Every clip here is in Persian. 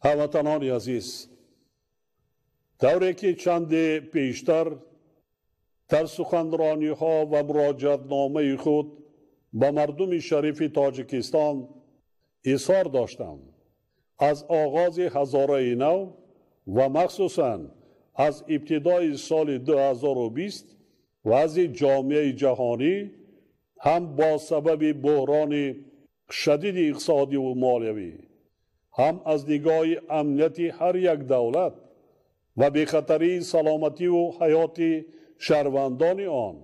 هموطنان عزیز، دوره که چند پیشتر در سخنرانی ها و مراجعت نامه خود به مردم شریف تاجیکستان اظهار داشتم از آغاز هزاره نو و مخصوصاً از ابتدای سال 2020 وضع جامعه جهانی هم با سبب بحران شدید اقتصادی و مالیوی، هم از نگاه امنیت هر یک دولت و به خطری سلامتی و حیات شهروندان آن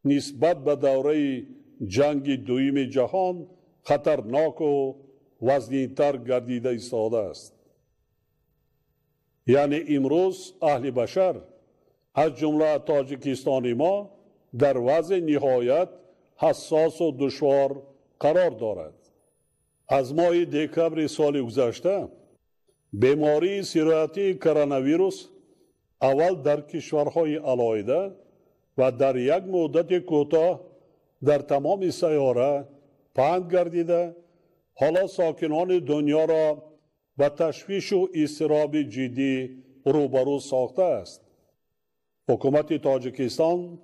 نسبت به دوره جنگ دویم جهان خطرناک و وزنی‌تر گردیده ایستاده است. یعنی امروز اهل بشر از جمله تاجیکستان ما در وضع نهایت حساس و دشوار قرار دارد. از ماه دکبر سال گذشته بیماری سرایتی کرونا ویروس اول در کشورهای علایده و در یک مدت کوتاه در تمام سیاره پهن گردیده، حالا ساکنان دنیا را به تشویش و اضطراب جدی روبرو ساخته است. حکومت تاجیکستان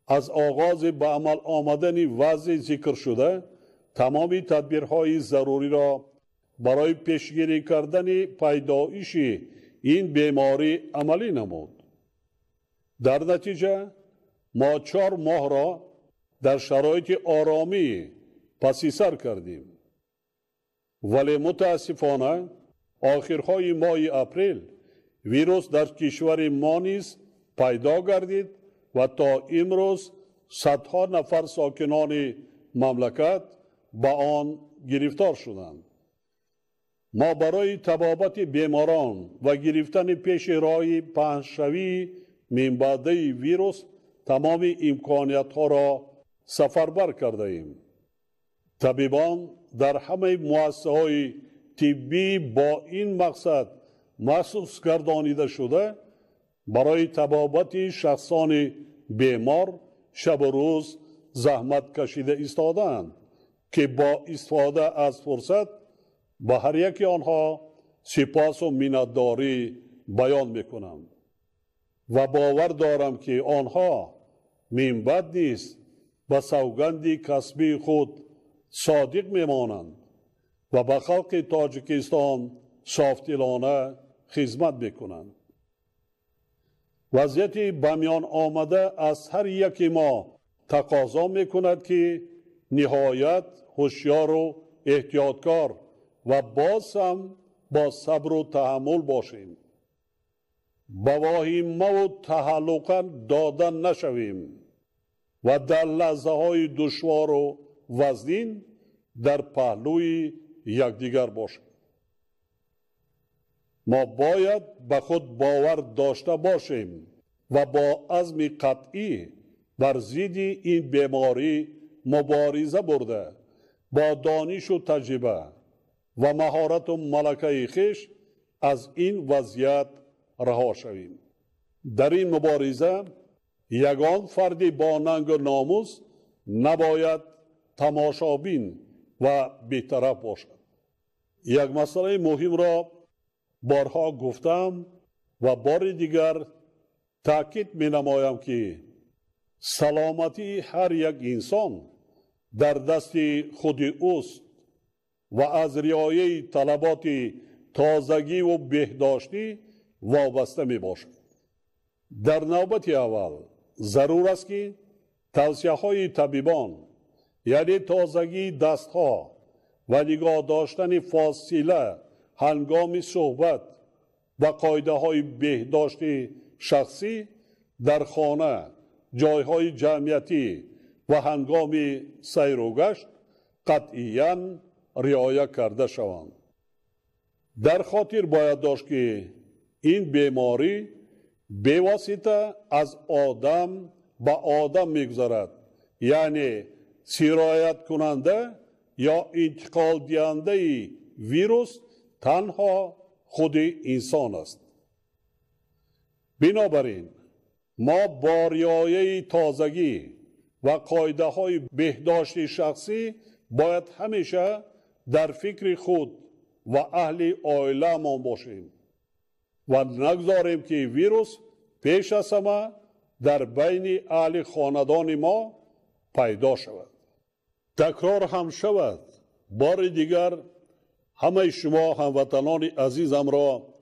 از آغاز به عمل آمدن وضع ذکر شده تمام تدبیرهای ضروری را برای پیشگیری کردن پیدایش این بیماری عملی نمود. در نتیجه ما 4 ماه را در شرایط آرامی پس سر کردیم، ولی متاسفانه آخرهای ماه اپریل ویروس در کشور ما نیز پیدا گردید و تا امروز صدها نفر ساکنان مملکت با آن گرفتار شدند. ما برای تبابت بیماران و گرفتن پیش راه پهن‌شوی منبعث ویروس تمام امکانیت ها را سفربر کرده ایم. طبیبان در همه مؤسسه‌های طبی با این مقصد مخصوص گردانیده شده برای تبابت شخصان بیمار شب و روز زحمت کشیده ایستادند که با استفاده از فرصت به هر یک آنها سپاس و منتداری بیان میکنم و باور دارم که آنها من بعد نیز به سوگند کسبی خود صادق میمانند و به خلق تاجیکستان صافدلانه خدمت میکنند. وضعیت به میان آمده از هر یک ما تقاضا میکند که نهایت هوشیار و احتیاطکار و باز هم با صبر و تحمل باشیم. به واهمه و تهلکه داده نشویم و در لحظه های دشوار و وزنین در پهلوی یکدیگر باشیم. ما باید به خود باور داشته باشیم و با عزم قطعی بر ضد این بیماری مبارزه برده با دانش و تجربه و مهارت و ملکه خویش از این وضعیت رها شویم. در این مبارزه یگان فردی با ننگ و ناموس نباید تماشابین و بی‌طرف باشد. یک مسئله مهم را بارها گفتم و بار دیگر تاکید می نمایم که سلامتی هر یک انسان در دست خود اوست و از رعایت طلبات تازگی و بهداشتی وابسته می باشد. در نوبت اول ضرور است که توصیه های طبیبان یعنی تازگی دستها و نگاه داشتن فاصله هنگام صحبت و قاعده های بهداشتی شخصی در خانه، جایهای جمعیتی و هنگام سیر و گشت قطعاً رعایت کرده شوند. در خاطر باید داشت که این بیماری به واسطه از آدم به آدم میگذرد، یعنی سرایت کننده یا انتقال دهنده ویروس تنها خود انسان است. بنابراین ما با رعایت تازگی و قاعده های بهداشت شخصی باید همیشه در فکر خود و اهل عائله‌مان باشیم و نگذاریم که ویروس پیش از همه در بین اهل خاندان ما پیدا شود. تکرار هم شود، بار دیگر همه شما هموطنان عزیزم را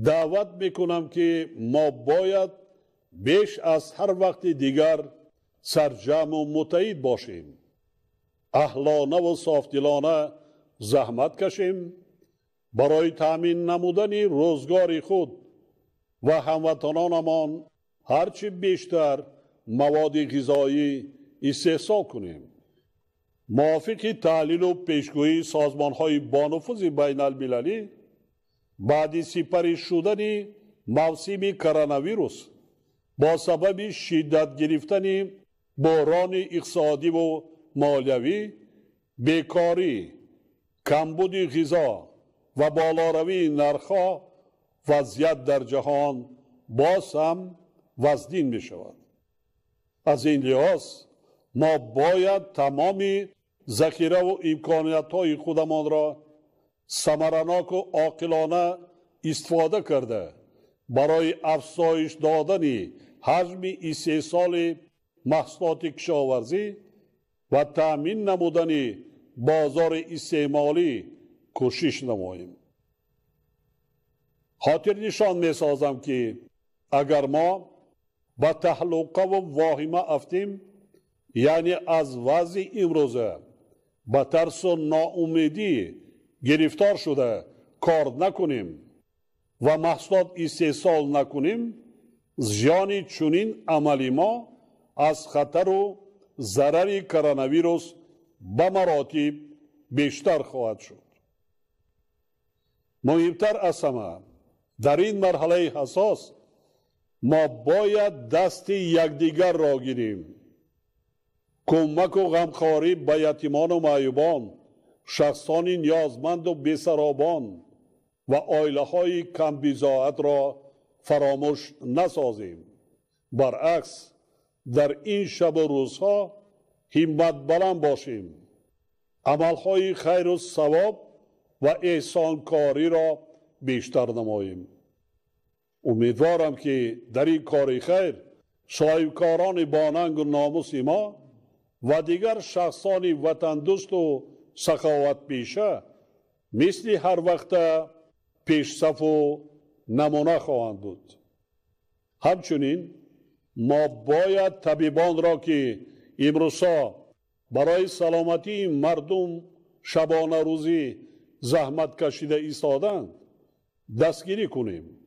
دعوت میکنم که ما باید بیش از هر وقت دیگر سرجم و متحد باشیم، اهلانه و صافدلانه زحمت کشیم برای تامین نمودن روزگار خود و هموطنانمان هرچی بیشتر مواد غذایی استحصال کنیم. موافق تحلیل و پیشگویی سازمان‌های بانفوذ بین المللی بعد سپری شدن موسم کرونا ویروس با سبب شدت گرفتن بحران اقتصادی و مالیوی، بیکاری، کمبود غذا و بالاروی نرخ‌ها وضعیت در جهان باز هم وزدین می شود. از این لحاظ ما باید تمام ذخیره و امکانیت‌های خودمان را ثمرناک و عاقلانه استفاده کرده برای افزایش دادن حجم استحصال محصولات کشاورزی و تأمین نمودن بازار استعمالی کوشش نماییم. خاطر نشان می سازم که اگر ما به تهلکه و واهمه افتیم، یعنی از وضع امروزه به ترس و ناامیدی گرفتار شده کار نکنیم و محصولات استحصال نکنیم، زیان چنین عملی ما از خطر و ضرر کرونا ویروس به مراتب بیشتر خواهد شد. مهمتر از همه در این مرحله حساس ما باید دست یکدیگر را گیریم. کمک و غمخواری به یتیمان و معیوبان، شخصان نیازمند و بی‌سرابان و عائله‌های کم بضاعت را فراموش نسازیم. برعکس در این شب و روزها همت بلند باشیم، عملهای خیر و ثواب و احسانکاری را بیشتر نماییم. امیدوارم که در این کار خیر صاحبکاران باننگ و ناموس ما و دیگر شخصان وطن دوست و سخاوت پیشه مثل هر وقت پیش صف و نمونه خواهند بود. همچنین ما باید طبیبان را که امروزها برای سلامتی مردم شبانه روزی زحمت کشیده ایستادند دستگیری کنیم.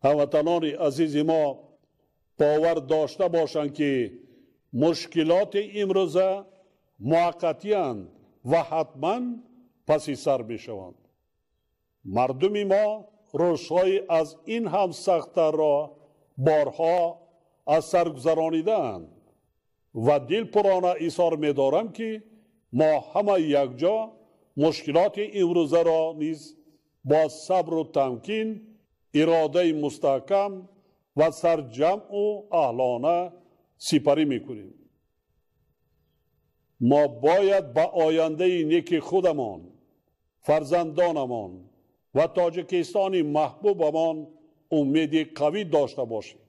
هموطنان عزیز ما باور داشته باشند که مشکلات امروزه موقتی اند و حتما پس سر می شوند. مردم ما روزهای از این هم سخت‌تر را بارها از سر گذرانیدند و دل پرانه اظهار می دارم که ما همه یکجا مشکلات امروزه را نیز با صبر و تمکین، اراده مستحکم و سرجمع و اهلانه سپری میکنیم. ما باید به آینده نیک خودمان، فرزندانمان و تاجیکستان محبوبمان امید قوی داشته باشیم.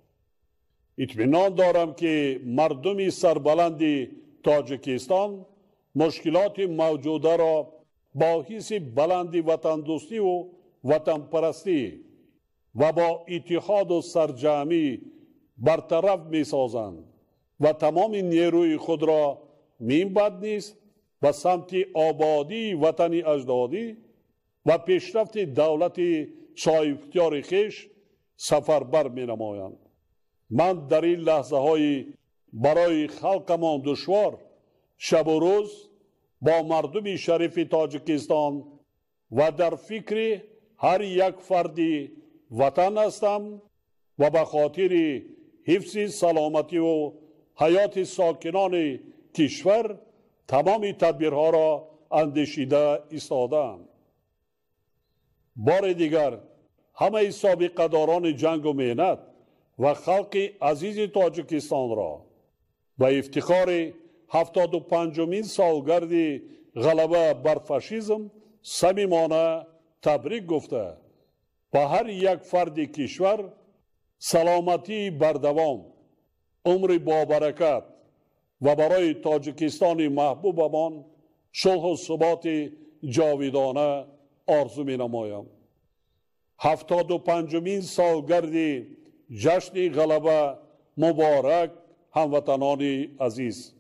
اطمینان دارم که مردم سربلند تاجیکستان مشکلات موجوده را با حس بلند وطن دوستی و وطن پرستی و با اتحاد و سرجمی برطرف می سازند و تمام نیروی خود را می‌برد نیست و سمت آبادی وطن اجدادی و پیشرفت دولت صاحب اختیار خویش سفربر می نمایند. من در این لحظه های برای خلقمان دشوار شب و روز با مردم شریف تاجیکستان و در فکر هر یک فردی وطن هستم و به خاطر حفظ سلامتی و حیات ساکنان کشور تمام تدبیرها را اندیشیده ایستادم. بار دیگر همه سابقه‌داران جنگ و محنت و خلق عزیز تاجیکستان را به افتخار 75مین سالگرد غلبه بر فاشیسم صمیمانه تبریک گفته به هر یک فرد کشور سلامتی بردوام، عمر با و برای تاجیکستان محبوبمان صلح و ثبات جاویدانه آرزو می نمایم. 75مین سالگرد جشن غلبه مبارک هموطنان عزیز.